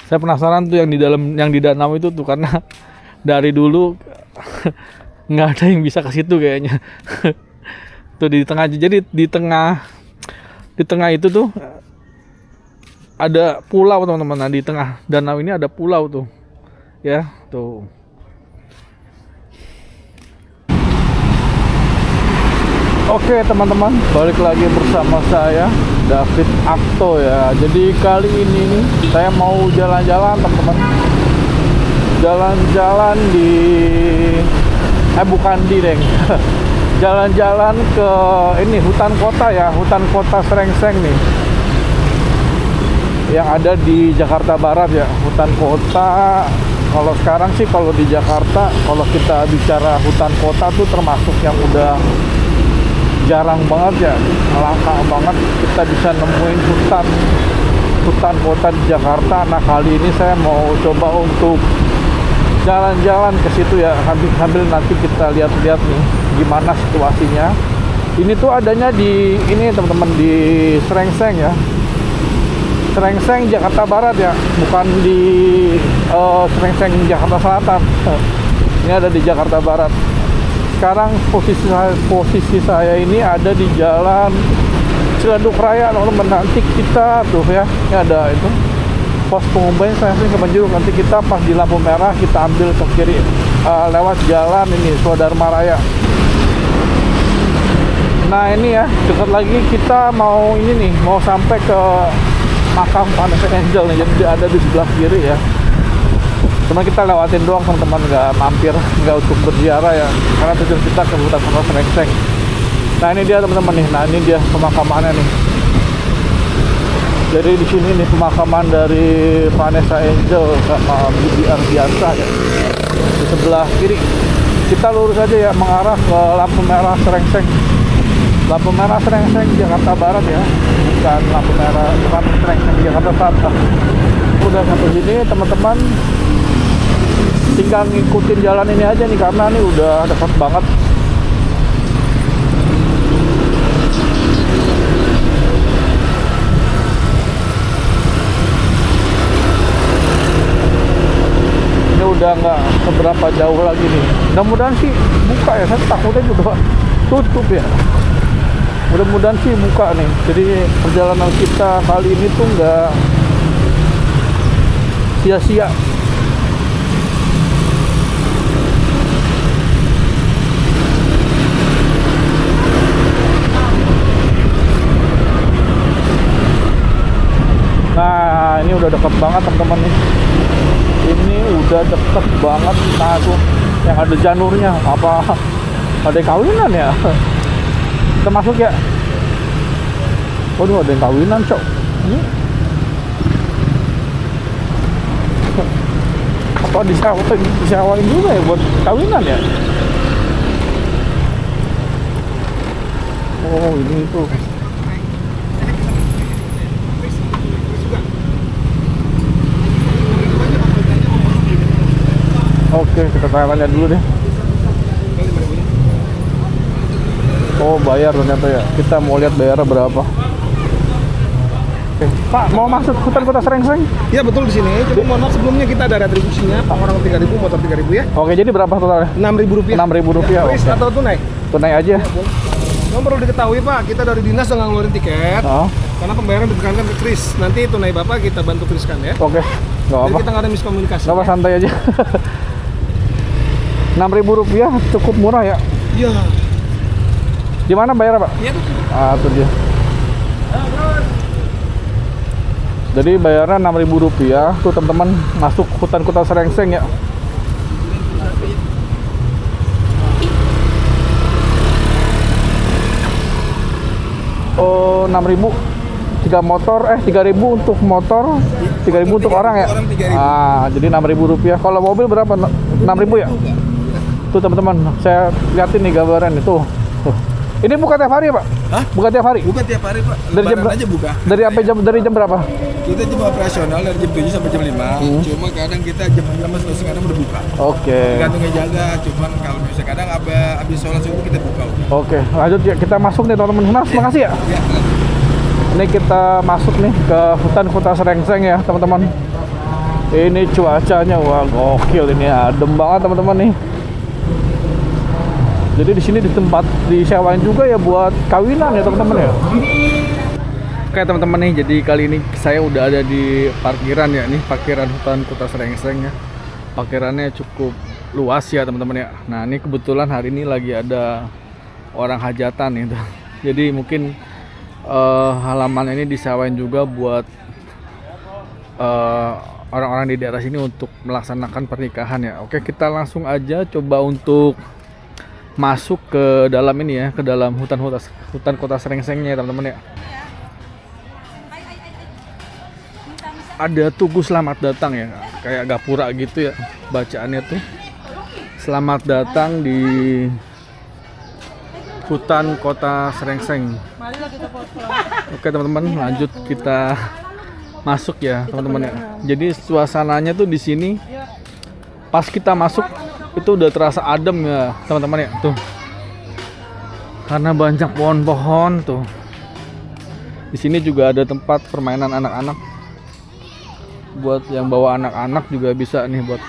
Saya penasaran tuh yang di dalam, yang di danau itu tuh, karena dari dulu nggak ada yang bisa ke situ kayaknya. Tuh di tengah, jadi di tengah itu tuh ada pulau teman-teman. Nah, di tengah danau ini ada pulau tuh, ya tuh. Oke teman-teman, balik lagi bersama saya David Akto ya. Jadi kali ini nih saya mau jalan-jalan teman-teman. Jalan-jalan di bukan di Deng. Jalan-jalan ke ini hutan kota ya, hutan kota Srengseng nih. Yang ada di Jakarta Barat ya, hutan kota. Kalau sekarang sih kalau di Jakarta, kalau kita bicara hutan kota tuh termasuk yang udah jarang banget ya, langka banget kita bisa nemuin hutan kota di Jakarta. Nah kali ini saya mau coba untuk jalan-jalan ke situ ya, sambil nanti kita lihat-lihat nih gimana situasinya. Ini tuh adanya di ini teman-teman, di Srengseng ya, Srengseng Jakarta Barat ya, bukan di Srengseng Jakarta Selatan. Ini ada di Jakarta Barat. Sekarang posisi saya ini ada di Jalan Ciledug Raya teman-teman. Nanti kita tuh ya, ini ada itu pos pengumpan saya ke Penjuru. Nanti kita pas di lampu merah kita ambil ke kiri lewat jalan ini Swadharma Raya. Nah ini ya, dekat lagi kita mau ini nih, mau sampai ke makam Vanessa Angel nih. Jadi ada di sebelah kiri ya. Cuma kita lewatin doang teman-teman, nggak mampir, nggak untuk berziarah ya, karena tujuan kita ke hutan kota Srengseng. Nah ini dia teman-teman nih, nah ini dia pemakamannya nih. Jadi di sini nih pemakaman dari Vanessa Angel sama Bibi Ardiansa ya. Di sebelah kiri kita lurus aja ya, mengarah ke lampu merah Srengseng. Lampu merah Srengseng Jakarta Barat ya, bukan lampu merah Srengseng Jakarta Selatan. Udah sampai sini teman-teman, tinggal ngikutin jalan ini aja nih, karena ini udah dekat banget. Ini udah nggak seberapa jauh lagi nih. Mudah-mudahan sih buka ya, saya takutnya juga tutup ya. Mudah-mudahan sih buka nih. Jadi perjalanan kita kali ini tuh nggak sia-sia. Nah ini udah deket banget teman-teman nih. Ini udah deket banget. Nah tuh yang ada janurnya, apa ada yang kawinan ya? Kita masuk ya. Waduh ada yang kawinan cok. Apa disewain juga ya buat kawinan ya? Oh ini tuh. Oke, kita tanya dulu deh. Oh, bayar ternyata ya. Kita mau lihat bayarnya berapa. Oke. Pak, mau masuk hutan kota Srengseng? Iya betul di sini. Cuma mohon maaf sebelumnya kita ada retribusinya. Pak orang 3.000, motor 3.000 ya. Oke, jadi berapa totalnya? Rp6.000. Rp6.000. Kris atau tunai? Tunai aja. Yang perlu diketahui Pak, kita dari dinas udah ngeluarin tiket. Karena pembayaran ditekankan ke Kris. Nanti tunai Bapak kita bantu Kriskan ya. Oke, nggak apa-apa. Kita nggak ada miskomunikasi. Nggak apa, santai aja. Rp6.000 cukup murah ya. Iya. Di mana bayarnya Pak? Iya tuh. Ah, itu dia. Jadi bayarnya Rp6.000 tuh teman-teman, masuk hutan kota Srengseng ya. Oh, 6.000 3 motor, 3.000 untuk motor, 3.000 untuk orang ya. Orang 3.000. Ah, jadi Rp6.000. Kalau mobil berapa? 6.000 ya. Tuh teman-teman, saya liatin nih gambaran itu. Ini buka tiap hari ya Pak? Hah? Buka tiap hari? Buka tiap hari Pak. Dari jam Lebaran aja buka. Dari jam berapa? Kita jam operasional dari jam 7 sampai jam 5. Cuma kadang kita jam 6 sampai sekarang udah buka. Oke. Tergantungnya jaga. Cuman kalau misalnya kadang habis sholat subuh kita buka. Oke, lanjut ya, kita masuk nih teman-teman. Mas, makasih ya. Ya. Ini kita masuk nih ke hutan kota Srengseng ya teman-teman. Ini cuacanya wah gokil, ini adem banget teman-teman nih. Jadi di sini di tempat disewain juga ya buat kawinan ya teman-teman ya. Oke teman-teman nih, jadi kali ini saya udah ada di parkiran ya, nih parkiran hutan Kota Srengseng ya. Parkirannya cukup luas ya teman-teman ya. Nah ini kebetulan hari ini lagi ada orang hajatan gitu. Jadi mungkin halaman ini disewain juga buat orang-orang di daerah sini untuk melaksanakan pernikahan ya. Oke, kita langsung aja coba untuk masuk ke dalam ini ya, ke dalam hutan Kota Srengsengnya ya teman-teman ya. Ada tugu selamat datang ya, kayak gapura gitu ya bacaannya tuh. Selamat datang di hutan Kota Srengseng. Oke teman-teman, lanjut kita masuk ya teman-teman ya. Jadi suasananya tuh di sini pas kita masuk itu udah terasa adem ya teman-teman ya tuh. Karena banyak pohon-pohon tuh. Di sini juga ada tempat permainan anak-anak. Buat yang bawa anak-anak juga bisa nih buat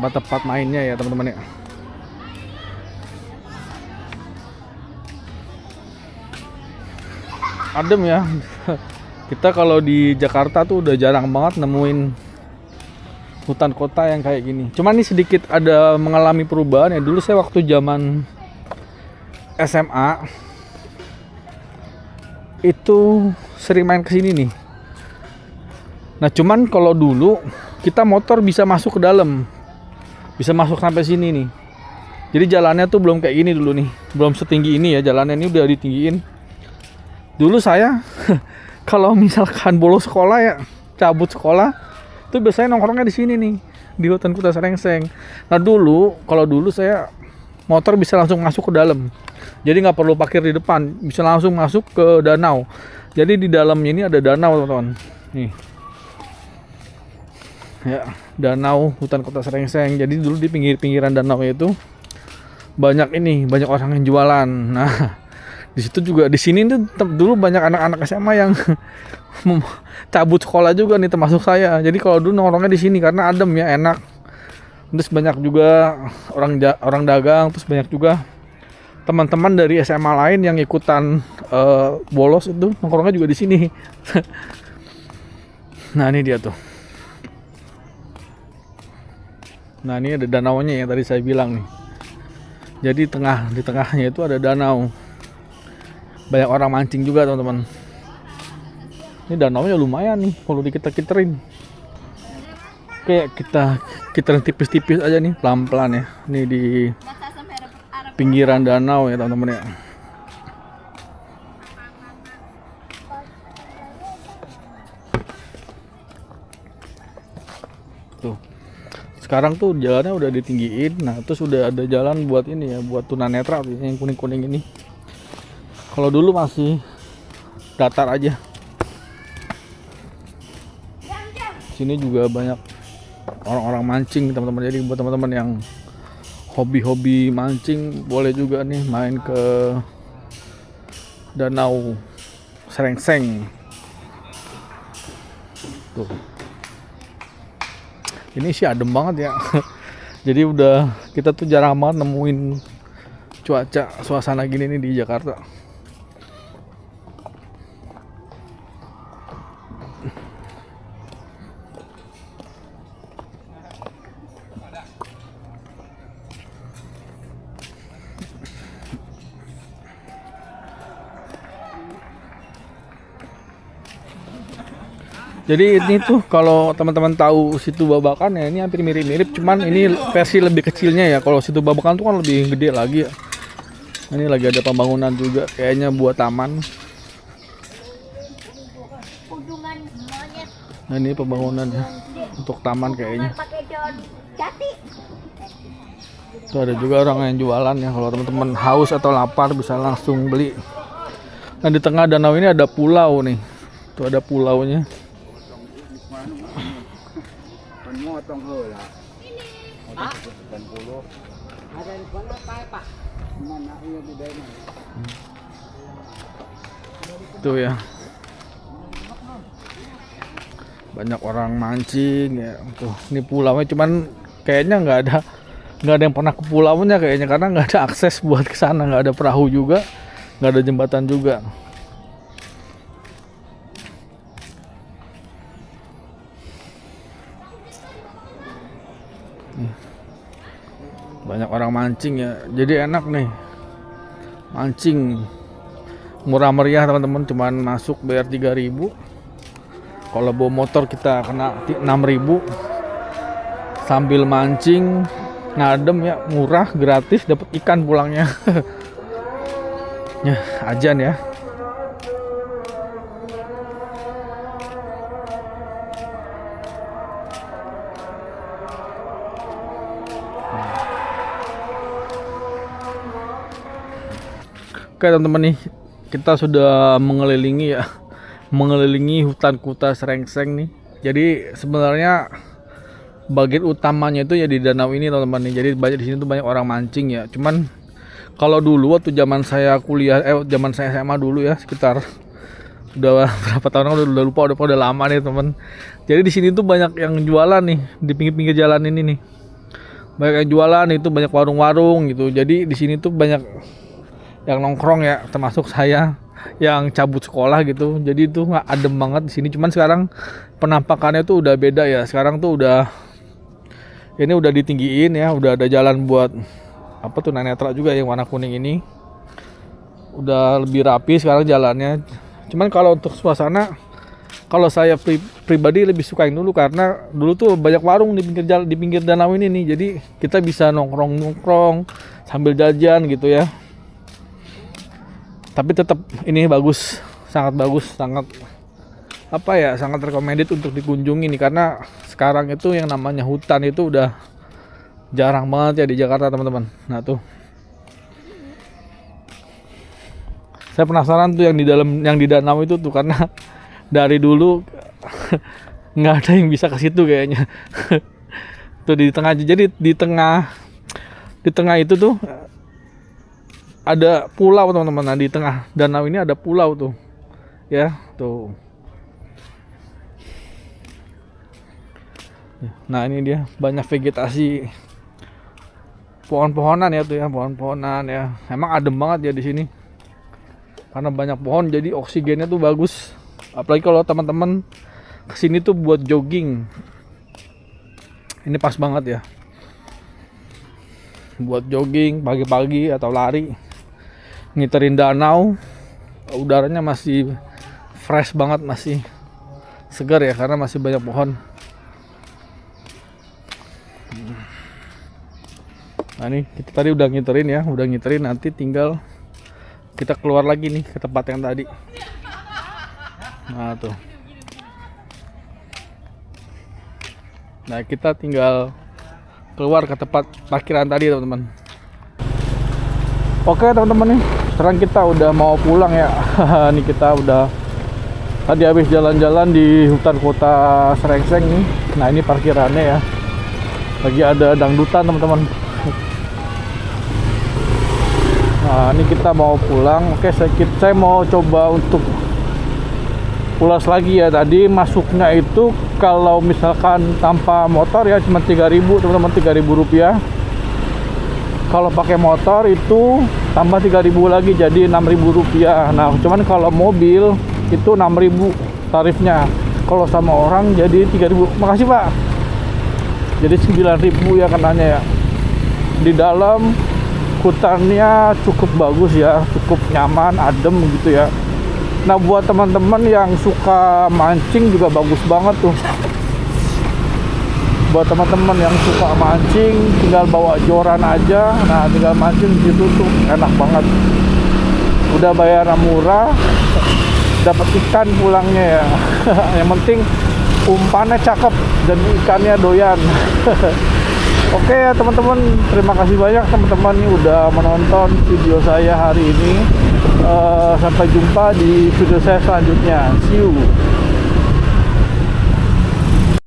tempat mainnya ya teman-teman ya. Adem ya. Kita kalau di Jakarta tuh udah jarang banget nemuin hutan kota yang kayak gini. Cuman ini sedikit ada mengalami perubahan ya. Dulu saya waktu zaman SMA itu sering main kesini nih. Nah cuman kalau dulu kita motor bisa masuk ke dalam, bisa masuk sampai sini nih. Jadi jalannya tuh belum kayak gini dulu nih, belum setinggi ini ya, jalannya ini udah ditinggiin. Dulu saya kalau misalkan bolos sekolah ya, cabut sekolah, itu biasanya nongkrongnya di sini nih, di hutan Kota Srengseng. Nah kalau dulu saya motor bisa langsung masuk ke dalam, jadi nggak perlu parkir di depan, bisa langsung masuk ke danau. Jadi di dalamnya ini ada danau teman-teman. Nih, ya danau hutan Kota Srengseng. Jadi dulu di pinggir-pinggiran danau itu banyak orang yang jualan. Nah di situ juga, di sini tuh dulu banyak anak-anak SMA yang cabut sekolah juga nih, termasuk saya. Jadi kalau dulu nongkrongnya di sini karena adem ya, enak. Terus banyak juga orang dagang, terus banyak juga teman-teman dari SMA lain yang ikutan bolos itu nongkrongnya juga di sini. Nah ini dia tuh. Nah ini ada danaunya yang tadi saya bilang nih. Jadi di tengahnya itu ada danau. Banyak orang mancing juga teman-teman. Ini danaunya lumayan nih kalau dikiter-kiterin. Kayak kita kiterin tipis-tipis aja nih, pelan-pelan ya. Ini di pinggiran danau ya teman-teman ya. Tuh. Sekarang tuh jalannya udah ditinggiin. Nah, terus udah ada jalan buat ini ya, buat tunanetra yang kuning-kuning ini. Kalau dulu masih datar aja. Sini juga banyak orang-orang mancing teman-teman. Jadi buat teman-teman yang hobi-hobi mancing boleh juga nih main ke Danau Srengseng. Tuh. Ini sih adem banget ya. Jadi kita tuh jarang banget nemuin cuaca suasana gini nih di Jakarta. Jadi ini tuh kalau teman-teman tahu Situ Babakan ya, ini hampir mirip-mirip, cuman ini versi lebih kecilnya ya. Kalau Situ Babakan tuh kan lebih gede lagi ya. Ini lagi ada pembangunan juga, kayaknya buat taman. Nah ini pembangunan ya, untuk taman kayaknya. Tuh ada juga orang yang jualan ya, kalau teman-teman haus atau lapar bisa langsung beli. Nah di tengah danau ini ada pulau nih, tuh ada pulaunya. Tuh ya, banyak orang mancing ya. Tuh, ini pulaunya cuman kayaknya nggak ada yang pernah ke pulaunya kayaknya, karena nggak ada akses buat ke sana, nggak ada perahu juga, nggak ada jembatan juga. Banyak orang mancing ya, jadi enak nih mancing, murah meriah teman-teman, cuman masuk bayar 3.000. Kalau bawa motor kita kena 6.000. Sambil mancing ngadem ya, murah, gratis, dapat ikan pulangnya. Ya, ajan ya. Oke teman-teman nih, kita sudah mengelilingi hutan Kuta Srengseng nih. Jadi sebenarnya bagian utamanya itu ya di danau ini teman-teman nih. Jadi banyak di sini tuh banyak orang mancing ya. Cuman kalau dulu waktu zaman saya kuliah, zaman saya SMA dulu ya, sekitar udah berapa tahun udah lupa, udah lama nih teman. Jadi di sini tuh banyak yang jualan nih di pinggir-pinggir jalan ini nih. Banyak yang jualan itu, banyak warung-warung gitu. Jadi di sini tuh banyak yang nongkrong ya, termasuk saya yang cabut sekolah gitu. Jadi itu nggak adem banget di sini. Cuman sekarang penampakannya tuh udah beda ya. Sekarang tuh udah ditinggiin ya, udah ada jalan buat apa tuh netra juga yang warna kuning ini. Udah lebih rapi sekarang jalannya. Cuman kalau untuk suasana, kalau saya pribadi lebih suka yang dulu, karena dulu tuh banyak warung di pinggir danau ini nih. Jadi kita bisa nongkrong sambil jajan gitu ya. Tapi tetap ini bagus, sangat bagus, sangat recommended untuk dikunjungi nih, karena sekarang itu yang namanya hutan itu udah jarang banget ya di Jakarta teman-teman. Nah tuh, saya penasaran tuh yang di danau itu tuh, karena dari dulu nggak ada yang bisa ke situ kayaknya. Tuh di tengah, jadi di tengah itu tuh ada pulau teman-teman. Nah di tengah danau ini ada pulau tuh ya tuh. Nah ini dia banyak vegetasi, pohon-pohonan ya tuh ya, pohon-pohonan ya. Emang adem banget ya di sini karena banyak pohon, jadi oksigennya tuh bagus. Apalagi kalau teman-teman kesini tuh buat jogging, ini pas banget ya buat jogging pagi-pagi atau lari. Ngiterin danau, udaranya masih fresh banget, masih segar ya, karena masih banyak pohon. Nah ini kita tadi udah ngiterin, nanti tinggal kita keluar lagi nih ke tempat yang tadi. Nah tuh, nah kita tinggal keluar ke tempat parkiran tadi teman-teman. Oke teman-teman nih, sekarang kita udah mau pulang ya. Nih kita udah tadi habis jalan-jalan di hutan Kota Srengseng nih. Nah ini parkirannya ya, lagi ada dangdutan teman-teman. Nah ini kita mau pulang. Oke, saya mau coba untuk ulas lagi ya. Tadi masuknya itu kalau misalkan tanpa motor ya cuma 3.000 teman-teman, 3.000 rupiah. Kalau pakai motor itu tambah 3.000 lagi jadi 6.000 rupiah. Nah cuman kalau mobil itu 6.000 tarifnya. Kalau sama orang jadi 3.000. Makasih Pak. Jadi 9.000 ya kenanya ya. Di dalam hutannya cukup bagus ya, cukup nyaman, adem gitu ya. Nah buat teman-teman yang suka mancing juga bagus banget tuh. Buat teman-teman yang suka mancing, tinggal bawa joran aja. Nah tinggal mancing di situ tuh enak banget. Udah bayaran murah, dapat ikan pulangnya ya. Yang penting umpannya cakep dan ikannya doyan. Oke ya teman-teman, terima kasih banyak teman-teman nih udah menonton video saya hari ini. Sampai jumpa di video saya selanjutnya. See you.